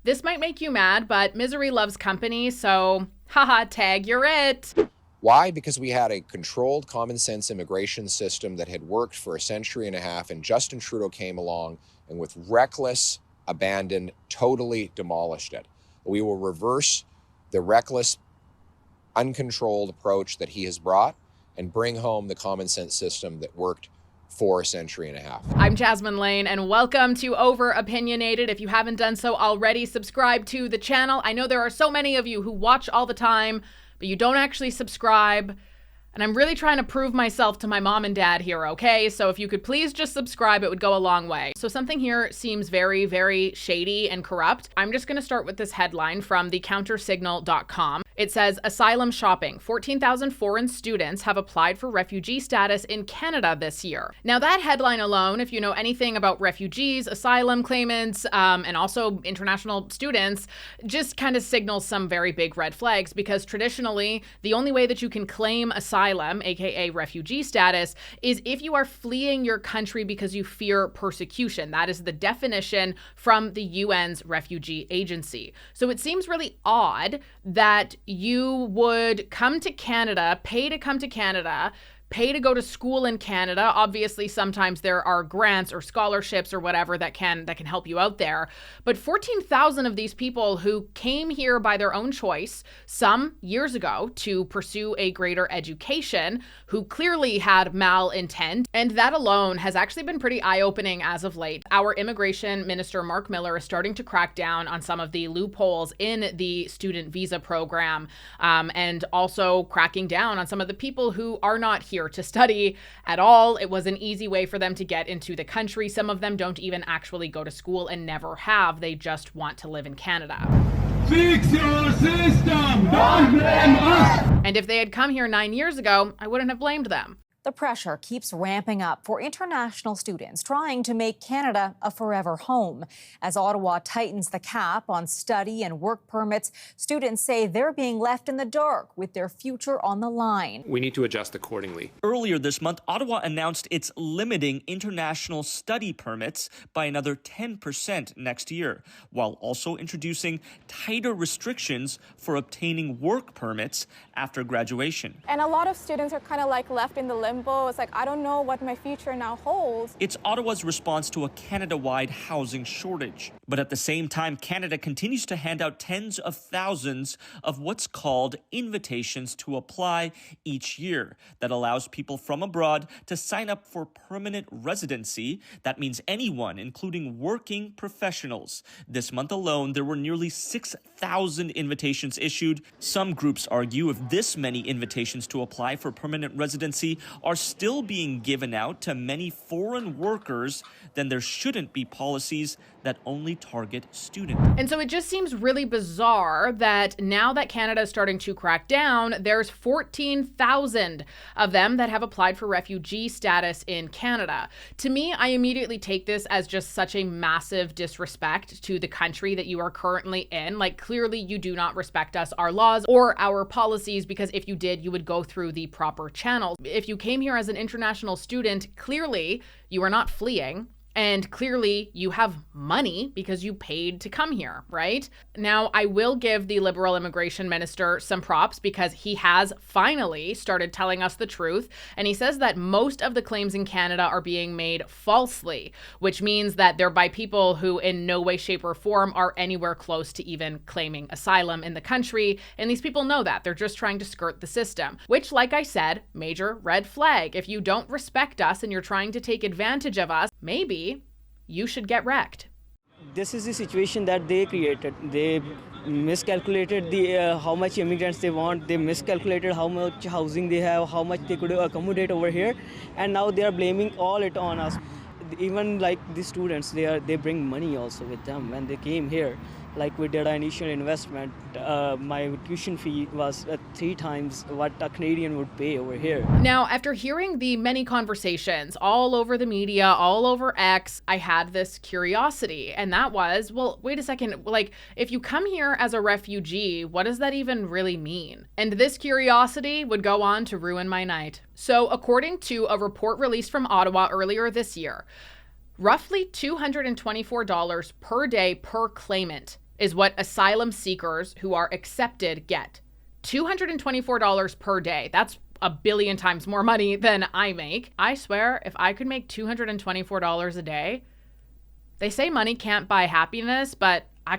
This might make you mad, but misery loves company, so haha, tag, you're it. Why? Because we had a controlled, common sense immigration system that had worked for a century and a half, and Justin Trudeau came along and with reckless abandon totally demolished it. We will reverse the reckless, uncontrolled approach that he has brought and bring home the common sense system that worked for a century and a half. I'm Jasmine Lane, and welcome to Over Opinionated. If you haven't done so already, subscribe to the channel. I know there are so many of you who watch all the time, but you don't actually subscribe. And I'm really trying to prove myself to my mom and dad here, okay? So if you could please just subscribe, it would go a long way. So something here seems very, very shady and corrupt. I'm just gonna start with this headline from thecountersignal.com. It says, asylum shopping. 14,000 foreign students have applied for refugee status in Canada this year. Now that headline alone, if you know anything about refugees, asylum claimants, and also international students, just kind of signals some very big red flags, because traditionally, the only way that you can claim asylum, aka refugee status, is if you are fleeing your country because you fear persecution. That is the definition from the UN's refugee agency. So it seems really odd that you would come to Canada, pay to come to Canada, pay to go to school in Canada. Obviously, sometimes there are grants or scholarships or whatever that can help you out there. But 14,000 of these people who came here by their own choice, some years ago, to pursue a greater education, who clearly had malintent. And that alone has actually been pretty eye-opening as of late. Our immigration minister, Mark Miller, is starting to crack down on some of the loopholes in the student visa program, and also cracking down on some of the people who are not here to study at all. It was an easy way for them to get into the country. Some of them don't even actually go to school and never have. They just want to live in Canada. Fix your system! Don't blame us! And if they had come here 9 years ago, I wouldn't have blamed them. The pressure keeps ramping up for international students trying to make Canada a forever home. As Ottawa tightens the cap on study and work permits, students say they're being left in the dark with their future on the line. We need to adjust accordingly. Earlier this month, Ottawa announced it's limiting international study permits by another 10% next year, while also introducing tighter restrictions for obtaining work permits after graduation. And a lot of students are kind of like left in the limbo. It's like, I don't know what my future now holds. It's Ottawa's response to a Canada-wide housing shortage. But at the same time, Canada continues to hand out tens of thousands of what's called invitations to apply each year. That allows people from abroad to sign up for permanent residency. That means anyone, including working professionals. This month alone, there were nearly 6,000 invitations issued. Some groups argue if this many invitations to apply for permanent residency are still being given out to many foreign workers, then there shouldn't be policies that only target students. And so it just seems really bizarre that now that Canada is starting to crack down, there's 14,000 of them that have applied for refugee status in Canada. To me, I immediately take this as just such a massive disrespect to the country that you are currently in. Like, clearly you do not respect us, our laws, or our policies, because if you did, you would go through the proper channels. If you came here as an international student, clearly you are not fleeing. And clearly you have money because you paid to come here, right? Now, I will give the Liberal immigration minister some props because he has finally started telling us the truth. And he says that most of the claims in Canada are being made falsely, which means that they're by people who in no way, shape, or form are anywhere close to even claiming asylum in the country. And these people know that. They're just trying to skirt the system, which, like I said, major red flag. If you don't respect us and you're trying to take advantage of us, maybe you should get wrecked. This is the situation that they created. They miscalculated the how much immigrants they want. They miscalculated how much housing they have, how much they could accommodate over here, and now they are blaming all it on us. Even like the students, they bring money also with them when they came here. Like we did an initial investment, my tuition fee was 3 times what a Canadian would pay over here. Now, after hearing the many conversations all over the media, all over X, I had this curiosity, and that was, well, wait a second, like, if you come here as a refugee, what does that even really mean? And this curiosity would go on to ruin my night. So according to a report released from Ottawa earlier this year, roughly $224 per day per claimant is what asylum seekers who are accepted get. $224 per day. That's a billion times more money than I make. I swear, if I could make $224 a day, they say money can't buy happiness, but I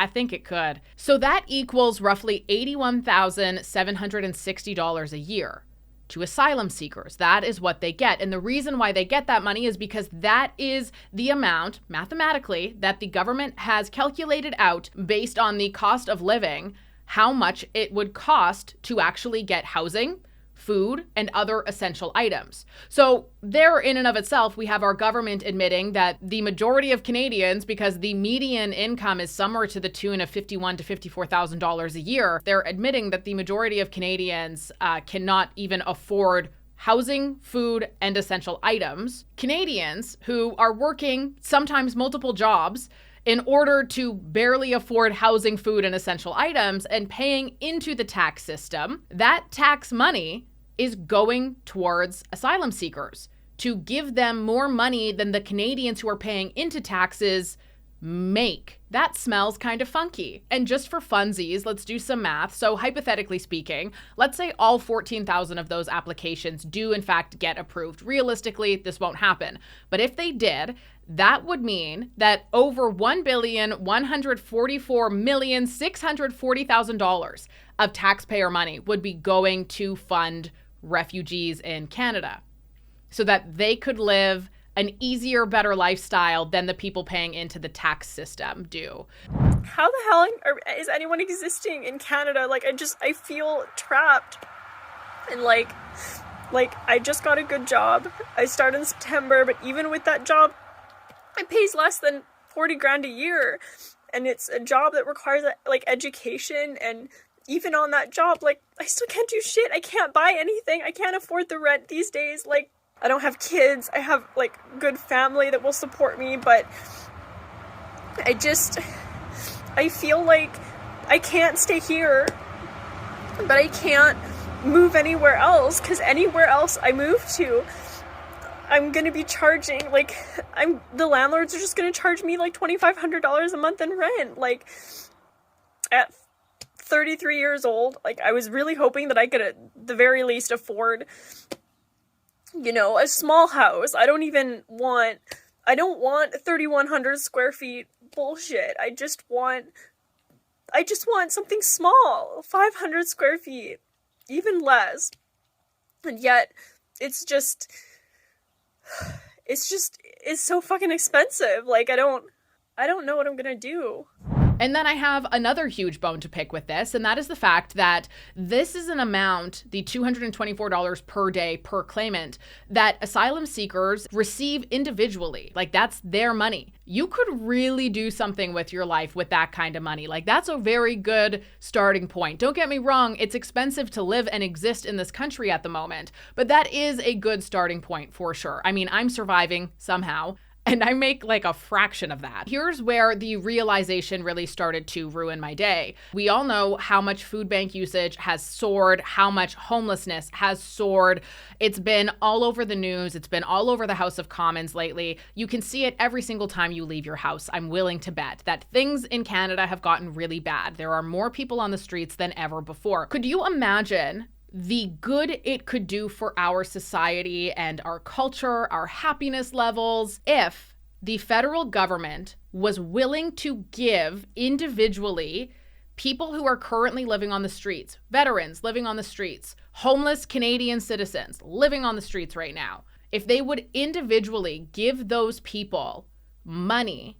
think it could. So that equals roughly $81,760 a year to asylum seekers. That is what they get. And the reason why they get that money is because that is the amount, mathematically, that the government has calculated out based on the cost of living, how much it would cost to actually get housing, food, and other essential items. So there, in and of itself, we have our government admitting that the majority of Canadians, because the median income is somewhere to the tune of $51,000 to $54,000 a year, they're admitting that the majority of Canadians cannot even afford housing, food, and essential items. Canadians who are working sometimes multiple jobs in order to barely afford housing, food, and essential items and paying into the tax system, that tax money is going towards asylum seekers to give them more money than the Canadians who are paying into taxes make. That smells kind of funky. And just for funsies, let's do some math. So hypothetically speaking, let's say all 14,000 of those applications do in fact get approved. Realistically, this won't happen. But if they did, that would mean that over $1,144,640,000 of taxpayer money would be going to fund refugees in Canada so that they could live an easier, better lifestyle than the people paying into the tax system do. How the hell is anyone existing in Canada? I feel trapped. And I just got a good job. I started in September, but even with that job, it pays less than 40 grand a year. And it's a job that requires education, and even on that job, I still can't do shit. I can't buy anything. I can't afford the rent these days. I don't have kids. I have good family that will support me, but I feel like I can't stay here, but I can't move anywhere else, because anywhere else I move to, I'm going to be charging, the landlords are just going to charge me $2,500 a month in rent. At 33 years old, I was really hoping that I could at the very least afford, a small house. I don't want 3,100 square feet bullshit. I just want something small, 500 square feet, even less. And yet it's so fucking expensive. I don't know what I'm gonna do. And then I have another huge bone to pick with this, and that is the fact that this is an amount, the $224 per day per claimant, that asylum seekers receive individually. That's their money. You could really do something with your life with that kind of money. That's a very good starting point. Don't get me wrong, it's expensive to live and exist in this country at the moment, but that is a good starting point for sure. I mean, I'm surviving somehow, and I make a fraction of that. Here's where the realization really started to ruin my day. We all know how much food bank usage has soared, how much homelessness has soared. It's been all over the news. It's been all over the House of Commons lately. You can see it every single time you leave your house. I'm willing to bet that things in Canada have gotten really bad. There are more people on the streets than ever before. Could you imagine the good it could do for our society and our culture, our happiness levels, if the federal government was willing to give individually people who are currently living on the streets, veterans living on the streets, homeless Canadian citizens living on the streets right now, if they would individually give those people money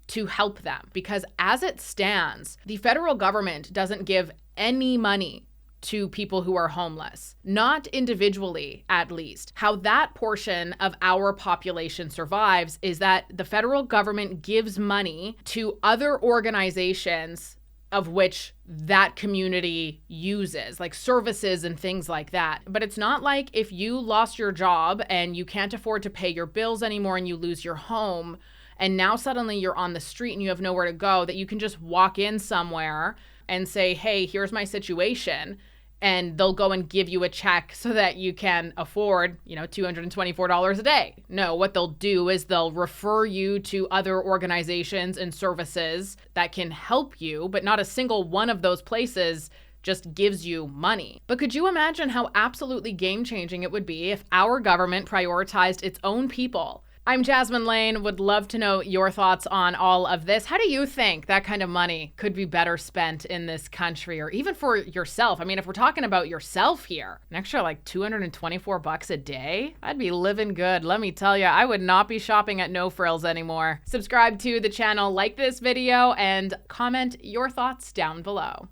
to help them. Because as it stands, the federal government doesn't give any money to people who are homeless, not individually, at least. How that portion of our population survives is that the federal government gives money to other organizations of which that community uses, services and things like that. But it's not like if you lost your job and you can't afford to pay your bills anymore and you lose your home, and now suddenly you're on the street and you have nowhere to go, that you can just walk in somewhere and say, hey, here's my situation. and they'll go and give you a check so that you can afford, $224 a day. No, what they'll do is they'll refer you to other organizations and services that can help you, but not a single one of those places just gives you money. But could you imagine how absolutely game-changing it would be if our government prioritized its own people? I'm Jasmine Lane, would love to know your thoughts on all of this. How do you think that kind of money could be better spent in this country, or even for yourself? I mean, if we're talking about yourself here, an extra like $224 a day, I'd be living good. Let me tell you, I would not be shopping at No Frills anymore. Subscribe to the channel, like this video, and comment your thoughts down below.